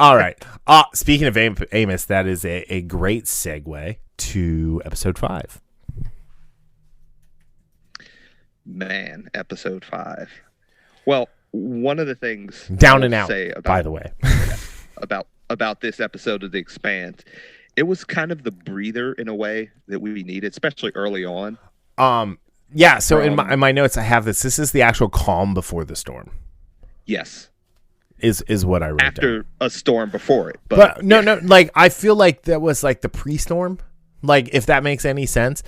All right. Speaking of Amos, that is a great segue to episode 5. Man, episode 5. Well, one of the things down and out, say about, by the way, about this episode of The Expanse, it was kind of the breather in a way that we needed, especially early on. Yeah. So in my notes, I have this. This is the actual calm before the storm. Yes. Is what I wrote after down. A storm before it. But no. Like, I feel like that was like the pre-storm. Like, if that makes any sense.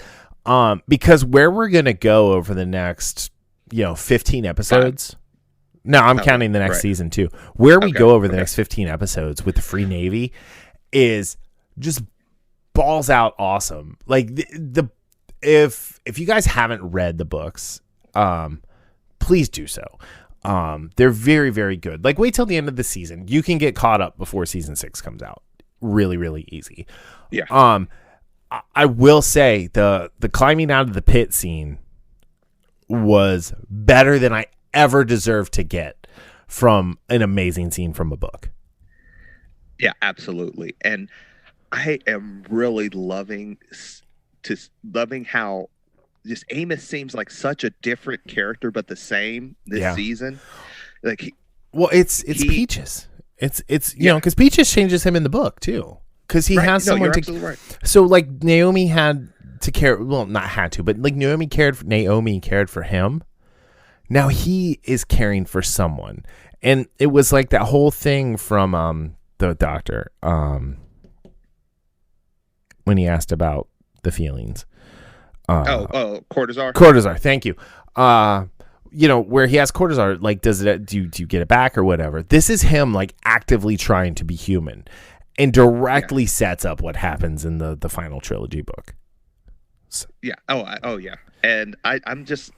Because where we're going to go over the next, 15 episodes. No, I'm counting the next season too. Where we go over the next 15 episodes with the Free Navy is just balls out awesome. Like if you guys haven't read the books, please do so. They're very, very good. Like, wait till the end of the season. You can get caught up before season 6 comes out. Really, really easy. Yeah. I will say the climbing out of the pit scene was better than I ever deserved to get from an amazing scene from a book. Yeah, absolutely. And I am really loving how just Amos seems like such a different character, but the same this season. Like, it's Peaches. It's you know, because Peaches changes him in the book too. Because he has someone to. Right. So, like, Naomi had to care. Well, not had to, but like Naomi cared for him. Now he is caring for someone, and it was like that whole thing from the doctor when he asked about the feelings. Cortazar. Cortazar, thank you. Where he asked Cortazar, like, do you get it back or whatever? This is him like actively trying to be human. And directly sets up what happens in the final trilogy book. So. Yeah. Oh, yeah. And I'm just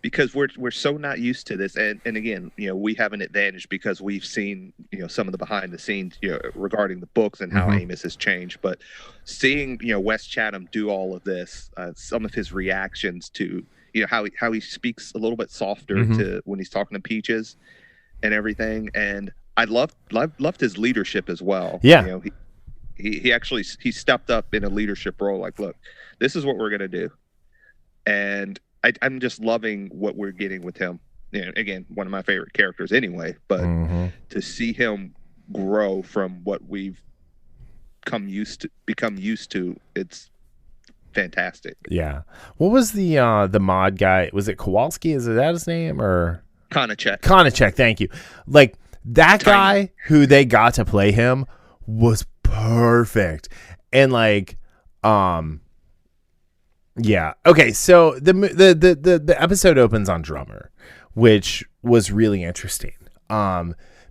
because we're so not used to this, and again, we have an advantage because we've seen some of the behind the scenes regarding the books and how Amos has changed. But seeing Wes Chatham do all of this, some of his reactions to how he speaks a little bit softer to when he's talking to Peaches and everything, and I loved his leadership as well. Yeah. He actually stepped up in a leadership role. Like, look, this is what we're gonna do, and I'm just loving what we're getting with him. Again, one of my favorite characters anyway. But to see him grow from what we've become used to, it's fantastic. Yeah. What was the mod guy? Was it Kowalski? Is that his name or Konachek? Thank you. Like. That guy who they got to play him was perfect. And like, yeah. Okay. So the episode opens on Drummer, which was really interesting.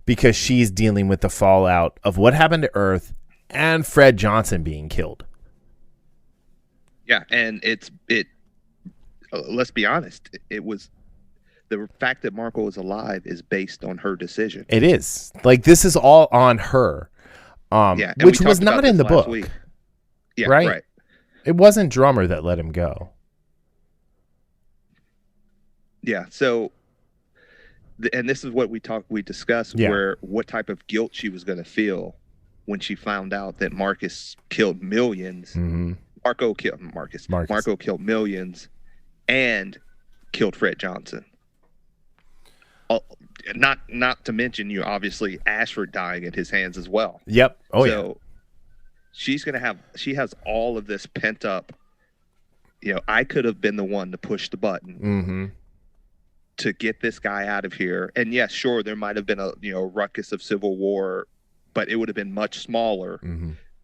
Because she's dealing with the fallout of what happened to Earth and Fred Johnson being killed. Yeah. And let's be honest. It was, the fact that Marco is alive is based on her decision. It is. Like, this is all on her. Which was not in the book. Yeah, right. It wasn't Drummer that let him go. Yeah. So, and this is what we discussed, where what type of guilt she was going to feel when she found out that Marcus killed millions. Marco killed millions and killed Fred Johnson. Not to mention, obviously Ashford dying at his hands as well. Yep. So she has all of this pent up. I could have been the one to push the button to get this guy out of here. And yes, sure, there might have been a ruckus of civil war, but it would have been much smaller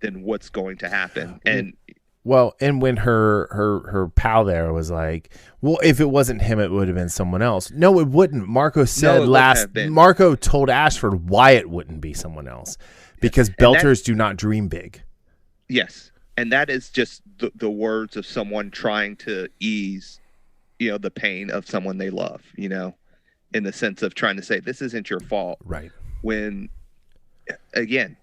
than what's going to happen. And well, and when her pal there was like, well, if it wasn't him, it would have been someone else. No, it wouldn't. Marco said Marco told Ashford why it wouldn't be someone else. Because Belters do not dream big. Yes. And that is just the words of someone trying to ease, the pain of someone they love, in the sense of trying to say, this isn't your fault. Right. When, again,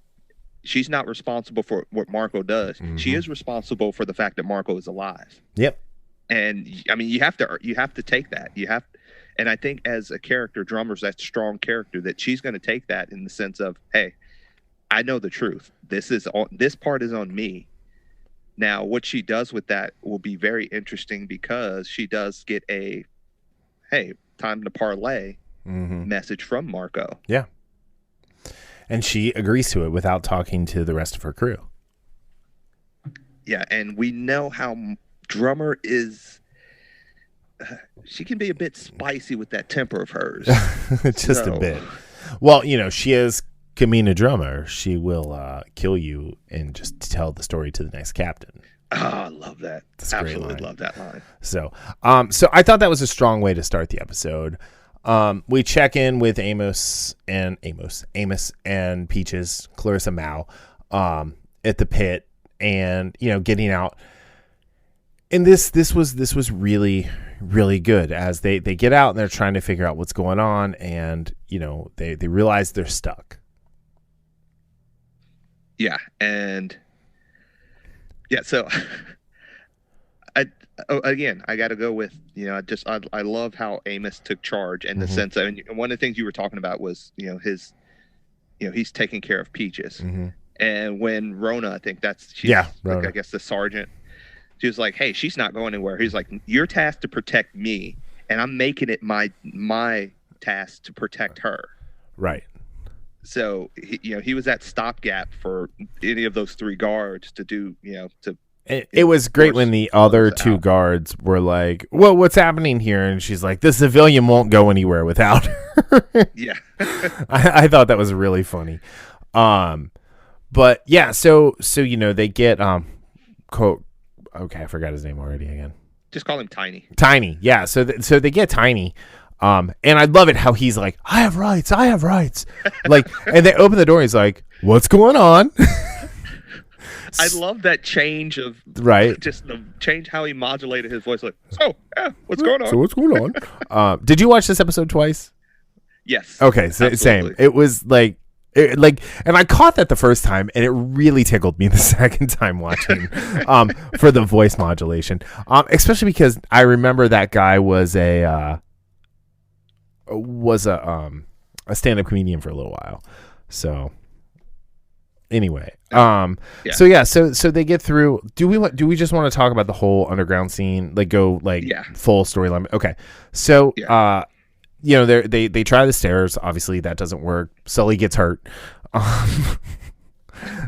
she's not responsible for what Marco does. She is responsible for the fact that Marco is alive. Yep. And I mean, you have to take that. And I think as a character, Drummer's that strong character that she's going to take that in the sense of, hey, I know the truth. This part is on me. Now, what she does with that will be very interesting because she does get a, hey, time to parlay message from Marco. Yeah. And she agrees to it without talking to the rest of her crew. Yeah, and we know how Drummer is. She can be a bit spicy with that temper of hers. Just a bit. Well, she is Kamina Drummer. She will kill you and just tell the story to the next captain. Oh, I love that. That's absolutely love that line. So I thought that was a strong way to start the episode. We check in with Amos and Peaches, Clarissa Mao, at the pit, and getting out. And this was really, really good as they get out and they're trying to figure out what's going on, and they realize they're stuck. Yeah, and so I got to go with I love how Amos took charge in the sense of, and one of the things you were talking about was his he's taking care of Peaches, and when Rona, I think Rona. I guess the sergeant, she was like, hey, she's not going anywhere. He's like, you're tasked to protect me, and I'm making it my task to protect her. Right. So he was that stopgap for any of those three guards to do It was great when the other two guards were like, well, what's happening here? And she's like, the civilian won't go anywhere without her. Yeah. I thought that was really funny. But yeah, so they get quote. Okay, I forgot his name already again. Just call him Tiny. Tiny, yeah. So they get Tiny, and I love it how he's like, I have rights. Like, and they open the door. And he's like, what's going on? I love that change of just the change how he modulated his voice. Like, what's going on? So what's going on? Did you watch this episode twice? Yes. Okay, same. It was like. And I caught that the first time, and it really tickled me the second time watching, for the voice modulation, especially because I remember that guy was a stand-up comedian for a little while. So anyway, so they get through. Do we just want to talk about the whole underground scene? Like full storyline? Okay, so they try the stairs. Obviously, that doesn't work. Sully gets hurt.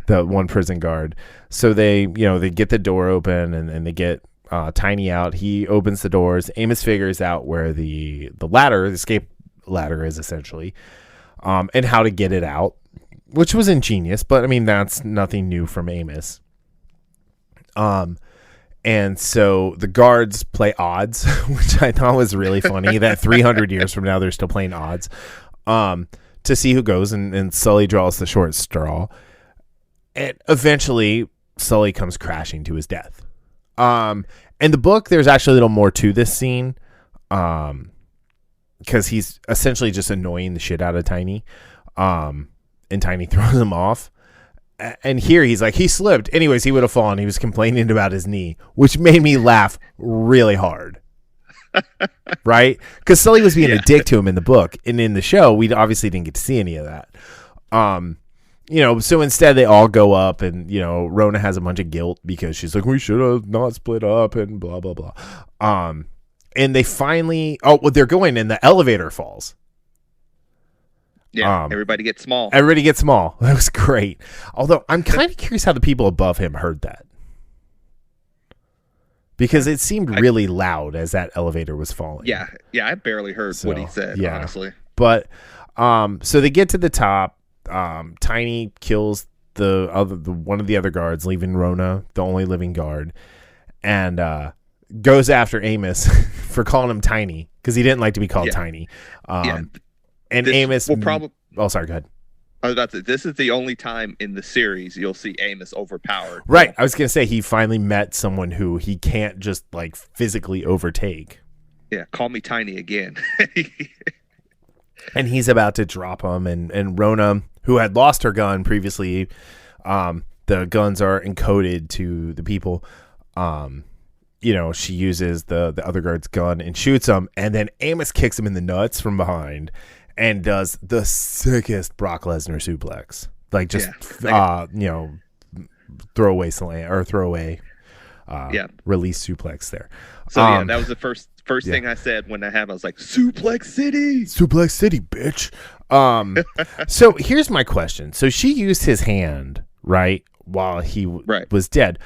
The one prison guard. So they get the door open and they get Tiny out. He opens the doors. Amos figures out where the ladder, the escape ladder, is essentially, and how to get it out, which was ingenious. But I mean, that's nothing new from Amos. And so the guards play odds, which I thought was really funny, that 300 years from now, they're still playing odds, to see who goes. And Sully draws the short straw. And eventually, Sully comes crashing to his death. In the book, there's actually a little more to this scene, because he's essentially just annoying the shit out of Tiny. And Tiny throws him off. And here he's like, he slipped. Anyways, he would have fallen. He was complaining about his knee, which made me laugh really hard. Right? Because Sully was being a dick to him in the book. And in the show, we obviously didn't get to see any of that. So instead they all go up and, Rona has a bunch of guilt because she's like, we should have not split up and blah, blah, blah. And they finally, they're going and the elevator falls. Yeah, everybody gets small. That was great. Although I'm kind of curious how the people above him heard that. Because it seemed really loud as that elevator was falling. Yeah, I barely heard what he said, honestly. But so they get to the top. Tiny kills one of the other guards, leaving Rona, the only living guard, and goes after Amos for calling him Tiny because he didn't like to be called Tiny. And Amos will probably. Oh, sorry. Go ahead. I was about to. This is the only time in the series you'll see Amos overpowered. Right. I was gonna say he finally met someone who he can't just like physically overtake. Yeah. Call me Tiny again. And he's about to drop him, and Rona, who had lost her gun previously, the guns are encoded to the people. She uses the other guard's gun and shoots him, and then Amos kicks him in the nuts from behind and does the sickest Brock Lesnar suplex. like just throwaway slam or throwaway release suplex there. So that was the first thing I said when that happened. I was like, Suplex City, bitch. So here's my question. So she used his hand, right, while he was dead.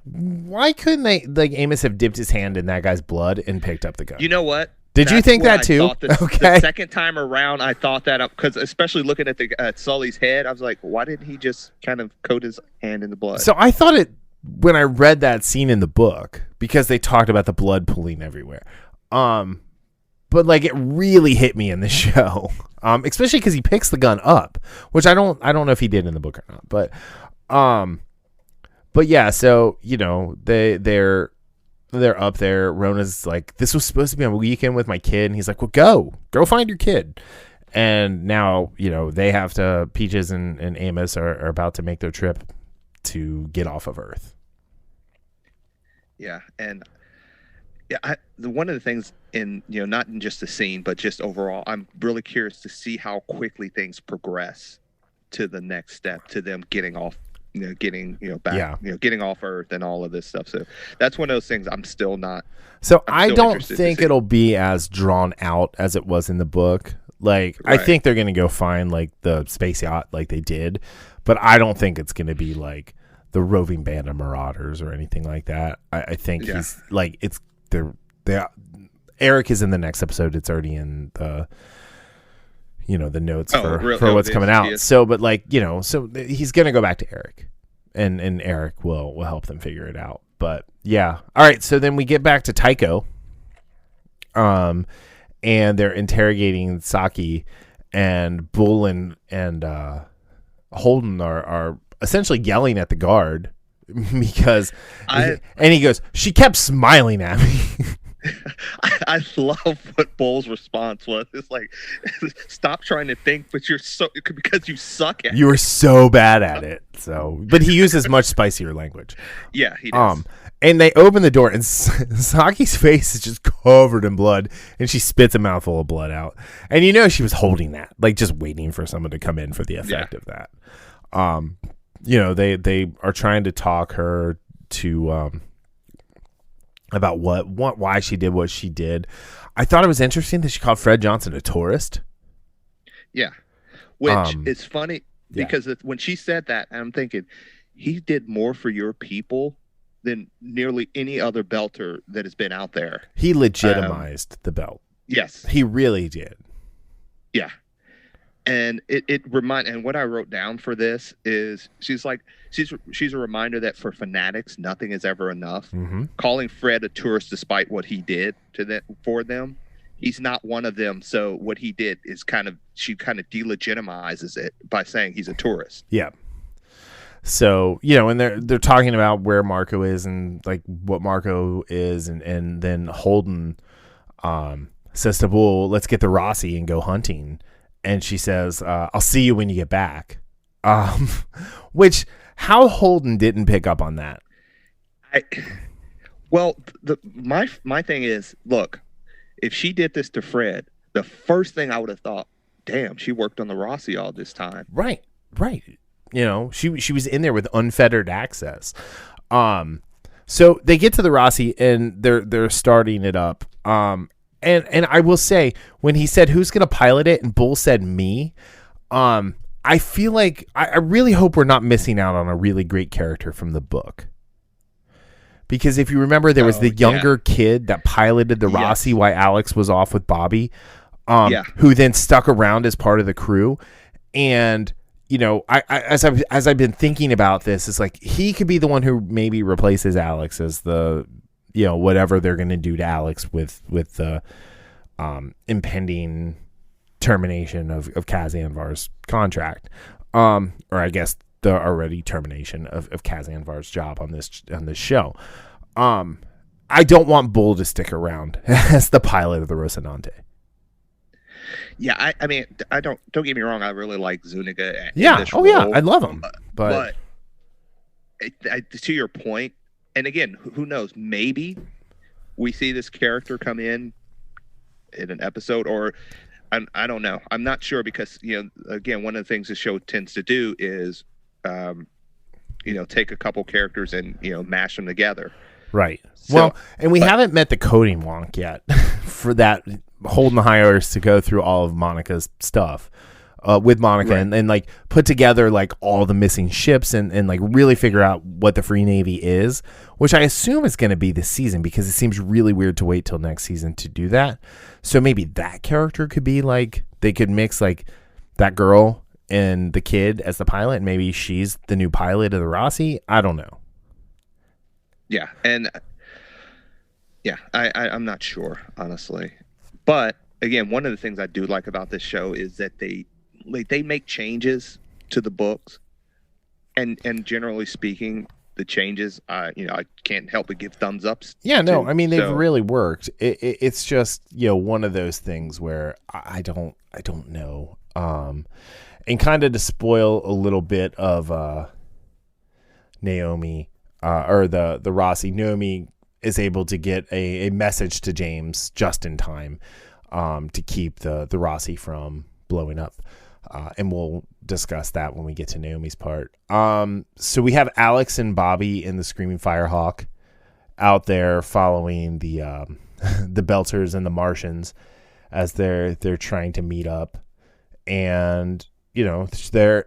Why couldn't Amos have dipped his hand in that guy's blood and picked up the gun? You know what? Did you think that too? The second time around, I thought that up because, especially looking at Sully's head, I was like, why didn't he just kind of coat his hand in the blood? So I thought it when I read that scene in the book, because they talked about the blood pooling everywhere. But like it really hit me in the show, especially because he picks the gun up, which I don't know if he did in the book or not. But yeah, so they're up there. Rona's like, this was supposed to be on a weekend with my kid, and he's like, well, go find your kid. And now they have to. Peaches and Amos are about to make their trip to get off of Earth. Yeah, and one of the things in not in just the scene, but just overall, I'm really curious to see how quickly things progress to the next step, to them getting off, getting back, getting off Earth and all of this stuff. So that's one of those things I'm still not. So I don't think it'll be as drawn out as it was in the book. Like I think they're gonna go find like the space yacht like they did, but I don't think it's gonna be like the roving band of marauders or anything like that. I think he's like Eric is in the next episode. It's already in the the notes for what's coming out. So, but so he's gonna go back to Eric, and Eric will help them figure it out. But yeah, all right. So then we get back to Tycho, and they're interrogating Saki, and Bull and Holden are essentially yelling at the guard because he goes, she kept smiling at me. I love what Bull's response was. It's like, stop trying to think, but because you suck at it. You were so bad at it. So, but he uses much spicier language. Yeah, he does. And they open the door, and Saki's face is just covered in blood, and she spits a mouthful of blood out. And she was holding that, like just waiting for someone to come in for the effect of that. They are trying to talk her to about why she did what she did. I thought it was interesting that she called Fred Johnson a tourist. Yeah, which is funny because when she said that, I'm thinking he did more for your people than nearly any other belter that has been out there. He legitimized the belt. Yes, he really did. Yeah. And and what I wrote down for this is she's a reminder that for fanatics nothing is ever enough. Mm-hmm. Calling Fred a tourist despite what he did for them, he's not one of them. So what he did is she delegitimizes it by saying he's a tourist. Yeah. So and they're talking about where Marco is and like what Marco is, and then Holden says to Bull, "Let's get the Rossi and go hunting." And she says, "I'll see you when you get back." Which, how Holden didn't pick up on that? My thing is, look, if she did this to Fred, the first thing I would have thought, damn, she worked on the Rossi all this time. Right. She was in there with unfettered access. So they get to the Rossi and they're starting it up. And I will say, when he said, who's going to pilot it? And Bull said me. I feel like I really hope we're not missing out on a really great character from the book. Because if you remember, there was the younger kid that piloted the Rossi while Alex was off with Bobby, who then stuck around as part of the crew. And, as I've been thinking about this, it's like he could be the one who maybe replaces Alex as the whatever they're going to do to Alex with the impending termination of Kaz Anvar's contract, or I guess the already termination of Kaz Anvar's job on this show. I don't want Bull to stick around as the pilot of the Rocinante. Yeah, I mean, I don't get me wrong. I really like Zuniga. Yeah, I love him. But to your point. And again, who knows? Maybe we see this character come in an episode, or I don't know. I'm not sure because, again, one of the things the show tends to do is, take a couple characters and, mash them together. Right. So, and we haven't met the coding wonk yet for that, holding the high orders to go through all of Monica's stuff with Monica right. and like put together like all the missing ships and like really figure out what the Free Navy is, which I assume is going to be this season because it seems really weird to wait till next season to do that. So maybe that character could be like, they could mix like that girl and the kid as the pilot. And maybe she's the new pilot of the Rossi. I don't know. Yeah. And I'm not sure, honestly. But again, one of the things I do like about this show is that they make changes to the books, and generally speaking, the changes, I can't help but give thumbs ups. Yeah, no, I mean they've really worked. It's just one of those things where I don't know. And kind of to spoil a little bit of Naomi or the Rossi, Naomi is able to get a message to James just in time to keep the Rossi from blowing up. And we'll discuss that when we get to Naomi's part. So we have Alex and Bobby in the Screaming Firehawk out there following the the Belters and the Martians as they're trying to meet up. And,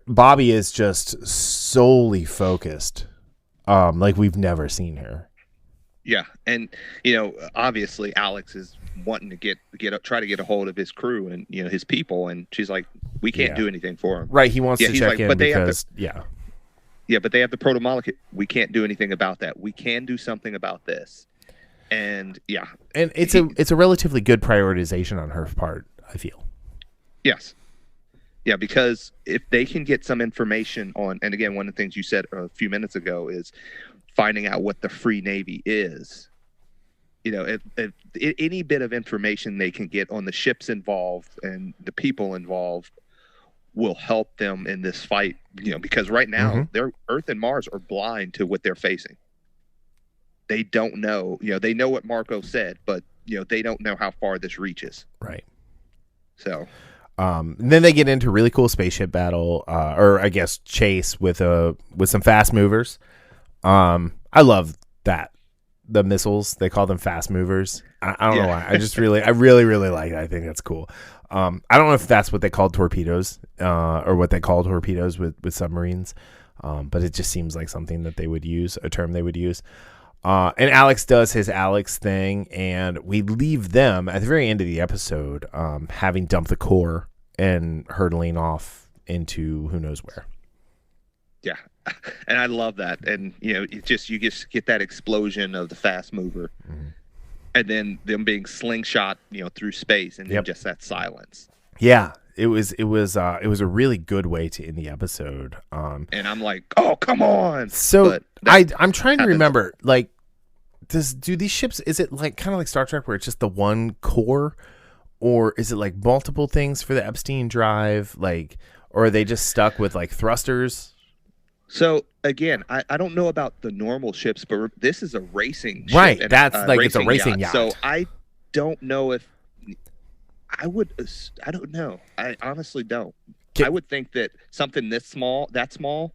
Bobby is just solely focused, like we've never seen her. Yeah. And, obviously Alex is wanting to try to get a hold of his crew and, his people. And she's like, we can't do anything for him. Right. He wants to check in because, yeah, but they have the proto-molecule. We can't do anything about that. We can do something about this. And yeah. And it's a relatively good prioritization on her part, I feel. Yes. Yeah, because if they can get some information on, and again, one of the things you said a few minutes ago is finding out what the Free Navy is. If any bit of information they can get on the ships involved and the people involved will help them in this fight, because right now their Earth and Mars are blind to what they're facing. They don't know, they know what Marco said, but they don't know how far this reaches. Right. So then they get into a really cool spaceship battle, or I guess chase with some fast movers. I love that. The missiles, they call them fast movers. I don't know why. I really, really like it. I think that's cool. I don't know if that's what they called torpedoes, or what they call torpedoes with submarines. But it just seems like something that they would use, a term they would use. And Alex does his Alex thing, and we leave them at the very end of the episode, having dumped the core and hurtling off into who knows where. Yeah. And I love that. And, you just get that explosion of the fast mover, and then them being slingshot, through space, and then just that silence. Yeah. It was a really good way to end the episode. And I'm like, oh, come on. So I'm trying to remember, like, do these ships, is it like kind of like Star Trek where it's just the one core, or is it like multiple things for the Epstein drive, like, or are they just stuck with like thrusters? So again, I don't know about the normal ships, but this is a racing ship. Right. That's like it's a racing yacht. So I don't know if I don't know. I honestly don't. I would think that something that small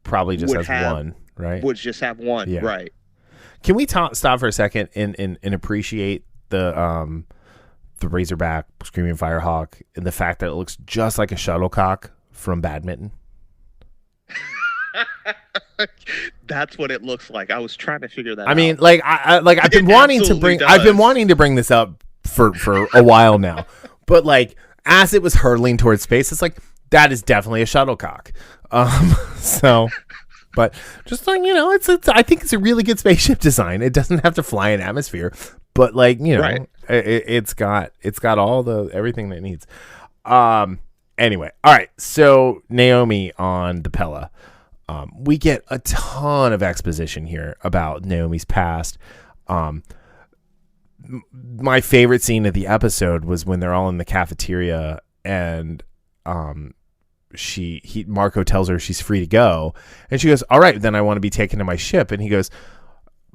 probably just has one, right? Would just have one, right? Can we stop for a second and appreciate the Razorback Screaming Firehawk and the fact that it looks just like a shuttlecock from badminton? That's what it looks like. I was trying to figure that out. I mean, like I've been wanting to bring this up for a while now, but like as it was hurtling towards space, it's like that is definitely a shuttlecock. So, but just like it's I think it's a really good spaceship design. It doesn't have to fly in atmosphere, but like right. it's got all everything that it needs. Anyway, all right. So Naomi on the Pella. We get a ton of exposition here about Naomi's past. My favorite scene of the episode was when they're all in the cafeteria and Marco tells her she's free to go, and she goes, "All right, then I want to be taken to my ship." And he goes,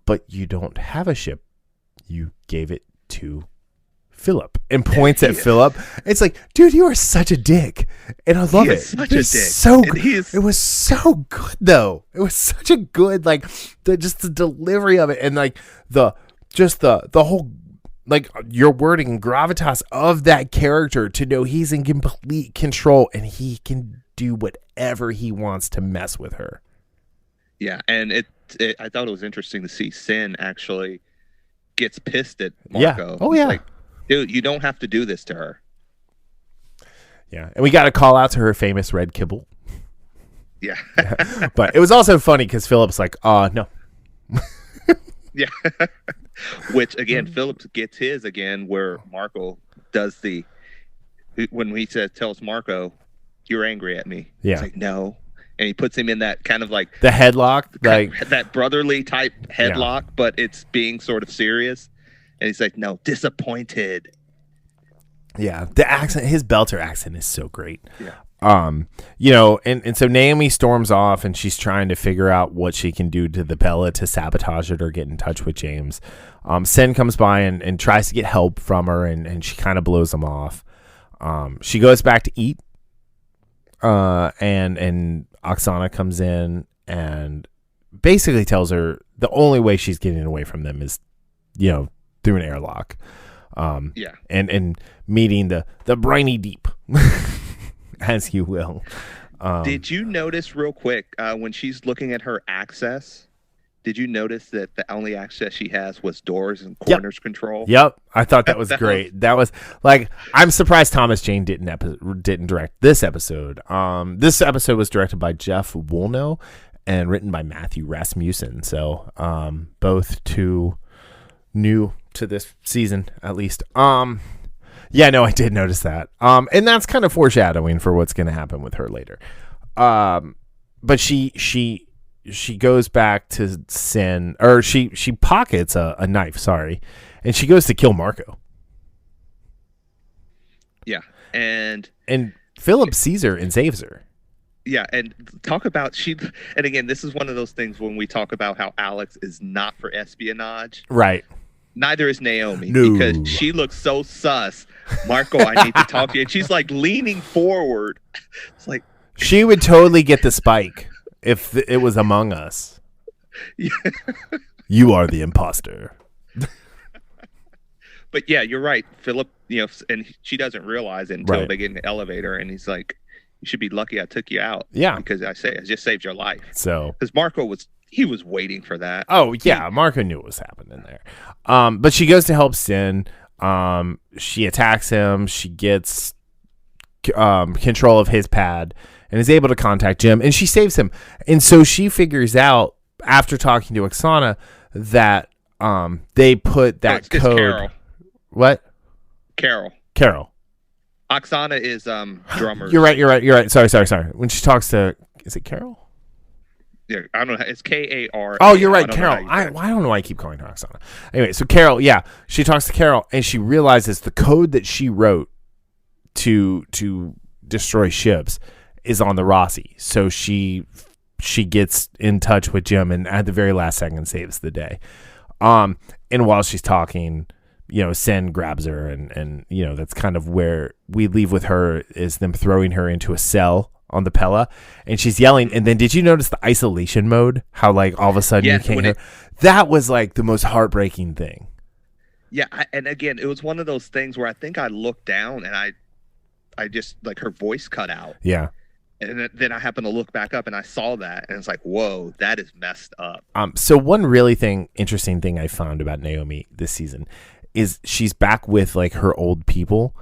"But you don't have a ship. You gave it to Philip, and points at Philip. It's like, dude, you are such a dick, and I love it. Such a dick. So good. It was so good though. It was such a good, like, the delivery of it, and like the whole, like, your wording and gravitas of that character, to know he's in complete control and he can do whatever he wants to mess with her. Yeah, and I thought it was interesting to see Sin actually gets pissed at Marco. Yeah. Oh yeah. Like, dude, you don't have to do this to her. Yeah, and we got to call out to her famous red kibble. Yeah. But it was also funny because Philip's like, no. Yeah. Which, again, Phillips gets his again, where Marco does when he tells Marco, you're angry at me. Yeah. He's like, no. And he puts him in that kind of like the headlock, like that brotherly type headlock, but it's being sort of serious. And he's like, no, disappointed. Yeah. The accent, his Belter accent is so great. Yeah. You know, and so Naomi storms off and she's trying to figure out what she can do to the Bella to sabotage it or get in touch with James. Sen comes by and tries to get help from her, and she kind of blows him off. She goes back to eat. And Oksana comes in and basically tells her the only way she's getting away from them is, you know, through an airlock. Yeah. And meeting the briny deep, as you will. Did you notice real quick when she's looking at her access? Did you notice that the only access she has was doors and corners control? Yep, I thought that was great. That was like, I'm surprised Thomas Jane didn't direct this episode. This episode was directed by Jeff Woolnough and written by Matthew Rasmussen. So both too new to this season, at least. Yeah, no, I did notice that. And that's kind of foreshadowing for what's going to happen with her later. But she goes back to Sin, or she pockets a knife, and she goes to kill Marco. Yeah, and Philip sees her and saves her. Yeah, and talk about and again, this is one of those things when we talk about how Alex is not for espionage. Right. Neither is Naomi, no. Because she looks so sus. Marco, I need to talk to you. And she's like leaning forward. It's like she would totally get the spike if it was Among Us. Yeah. You are the imposter. But yeah, you're right. Philip, and she doesn't realize it until they get in the elevator, and he's like, you should be lucky I took you out. Yeah. Because I just saved your life. So because Marco was waiting for that. Oh yeah, Marco knew what was happening there. But she goes to help Sin. She attacks him. She gets control of his pad and is able to contact Jim, and she saves him. And so she figures out after talking to Oksana that they put that code. Carol. What? Carol. Oksana is drummer. You're right. Sorry. When she talks to, is it Carol? Yeah, I don't know. It's Kar. Oh, you're right, Carol. I don't know why I keep calling her Oksana. Anyway, so Carol, yeah, she talks to Carol, and she realizes the code that she wrote to destroy ships is on the Rossi. So she gets in touch with Jim, and at the very last second saves the day. And while she's talking, Sen grabs her, and that's kind of where we leave with her, is them throwing her into a cell on the Pella, and she's yelling. And then did you notice the isolation mode? How like all of a sudden you can't hear? That was like the most heartbreaking thing. Yeah, and again, it was one of those things where I think I looked down and I just like her voice cut out. Yeah. And then I happened to look back up and I saw that, and it's like, whoa, that is messed up. So one really interesting thing I found about Naomi this season is she's back with like her old people,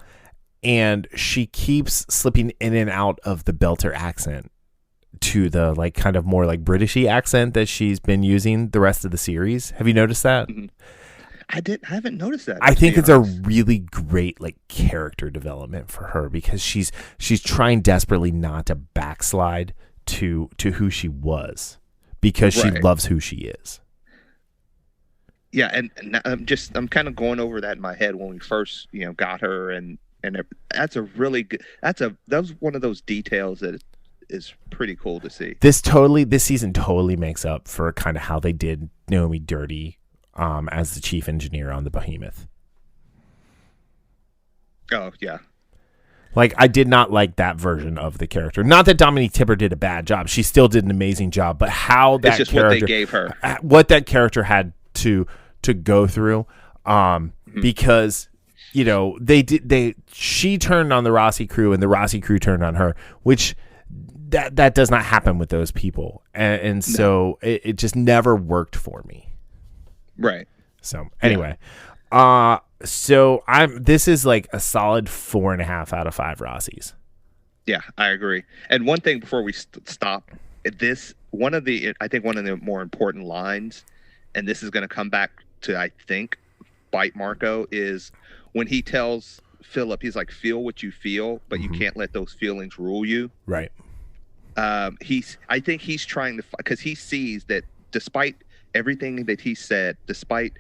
and she keeps slipping in and out of the Belter accent to the like kind of more like Britishy accent that she's been using the rest of the series. Have you noticed that? Mm-hmm. I haven't noticed that. I think it's a really great like character development for her, because she's trying desperately not to backslide to who she was, because she loves who she is. Yeah, and I'm kind of going over that in my head when we first got her, and that's a really good. That was one of those details that is pretty cool to see. This season totally makes up for kind of how they did Naomi dirty as the chief engineer on the Behemoth. Oh yeah. Like, I did not like that version of the character. Not that Dominique Tipper did a bad job. She still did an amazing job. But how that it's just character, what they gave her, what that character had to go through, because she turned on the Rossi crew and the Rossi crew turned on her, which that does not happen with those people, and so it just never worked for me. Right. So anyway. So this is like a solid 4.5 out of 5 Rossies. Yeah, I agree. And one thing before we stop, I think one of the more important lines, and this is going to come back to, I think, bite Marco, is when he tells Philip, he's like, feel what you feel, but you can't let those feelings rule you. Right. I think he's trying to, because he sees that despite everything that he said, despite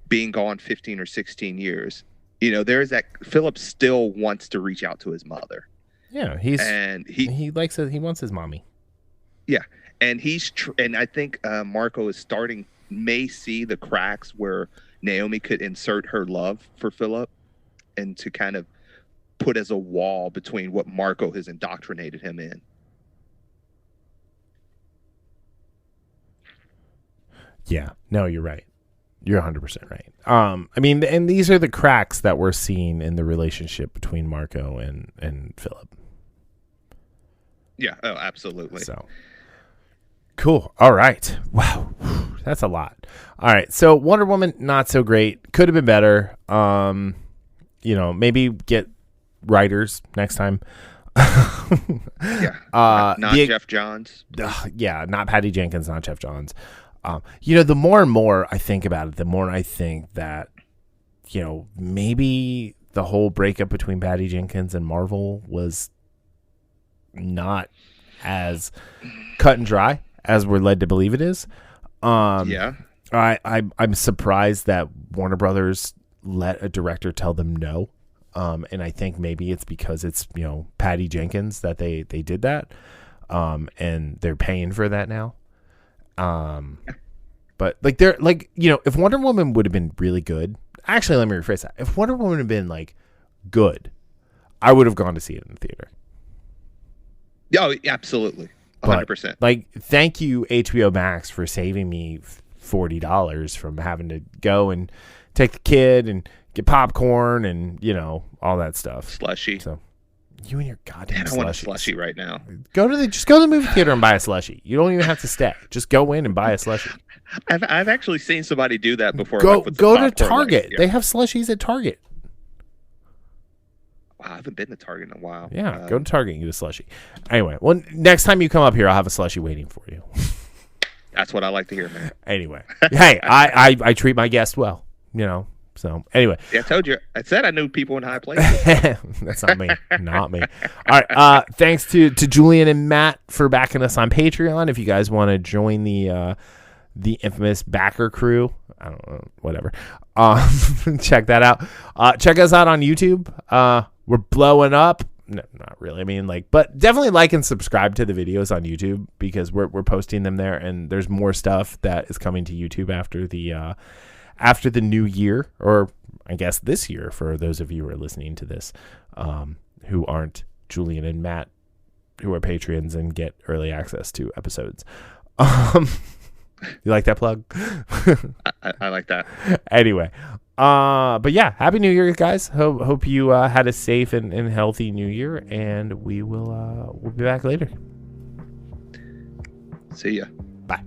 being gone 15 or 16 years, there's that Philip still wants to reach out to his mother. Yeah, he wants his mommy. Yeah, and and I think Marco may see the cracks where Naomi could insert her love for Philip, and to kind of put as a wall between what Marco has indoctrinated him in. Yeah, no, you're right. You're 100% right. I mean, and these are the cracks that we're seeing in the relationship between Marco and Philip. Yeah, oh, absolutely. So, cool. All right. Wow. That's a lot. All right. So, Wonder Woman, not so great. Could have been better. Maybe get writers next time. Yeah. Not Jeff Johns. Yeah, not Patty Jenkins, not Jeff Johns. The more and more I think about it, the more I think that, maybe the whole breakup between Patty Jenkins and Marvel was not as cut and dry as we're led to believe it is. Yeah. I'm surprised that Warner Brothers let a director tell them no. And I think maybe it's because it's, Patty Jenkins that they did that. And they're paying for that now. But if Wonder Woman would have been really good, actually, let me rephrase that. If Wonder Woman had been like good, I would have gone to see it in the theater. Oh, absolutely. 100%. But, thank you HBO Max for saving me $40 from having to go and take the kid and get popcorn and, all that stuff. Slushy. So you and your goddamn slushies. I want a slushie right now. Just go to the movie theater and buy a slushie. You don't even have to stay. Just go in and buy a slushie. I've actually seen somebody do that before. Go to Target. They have slushies at Target. Wow, I haven't been to Target in a while. Yeah, go to Target and get a slushie. Anyway, well, next time you come up here, I'll have a slushie waiting for you. That's what I like to hear, man. Anyway, hey, I treat my guests well, So anyway, yeah, I told you. I said I knew people in high places. That's not me. Not me. All right. Thanks to Julian and Matt for backing us on Patreon. If you guys want to join the infamous backer crew, I don't know, whatever. Check that out. Check us out on YouTube. We're blowing up. No, not really. I mean, but definitely like and subscribe to the videos on YouTube because we're posting them there, and there's more stuff that is coming to YouTube after the new year, or I guess this year for those of you who are listening to this, who aren't Julian and Matt, who are Patreons and get early access to episodes. You like that plug? I like that. Anyway, but yeah, Happy New Year, guys. Hope you had a safe and healthy New Year, and we'll be back later. See ya. Bye.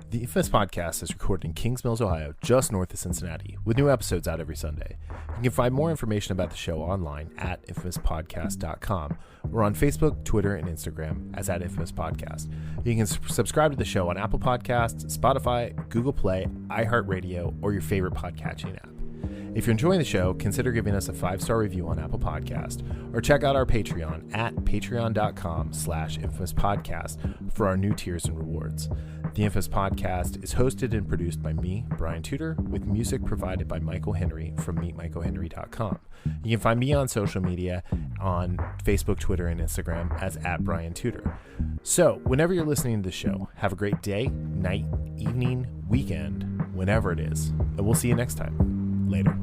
The Infamous Podcast is recorded in Kings Mills, Ohio, just north of Cincinnati, with new episodes out every Sunday. You can find more information about the show online at infamouspodcast.com or on Facebook, Twitter, and Instagram as @infamouspodcast. You can subscribe to the show on Apple Podcasts, Spotify, Google Play, iHeartRadio, or your favorite podcatching app. If you're enjoying the show, consider giving us a 5-star review on Apple Podcast, or check out our Patreon at patreon.com/infamouspodcast for our new tiers and rewards. The Infamous Podcast is hosted and produced by me, Brian Tudor, with music provided by Michael Henry from meetmichaelhenry.com. You can find me on social media on Facebook, Twitter, and Instagram as @BrianTudor. So, whenever you're listening to the show, have a great day, night, evening, weekend, whenever it is. And we'll see you next time. Later.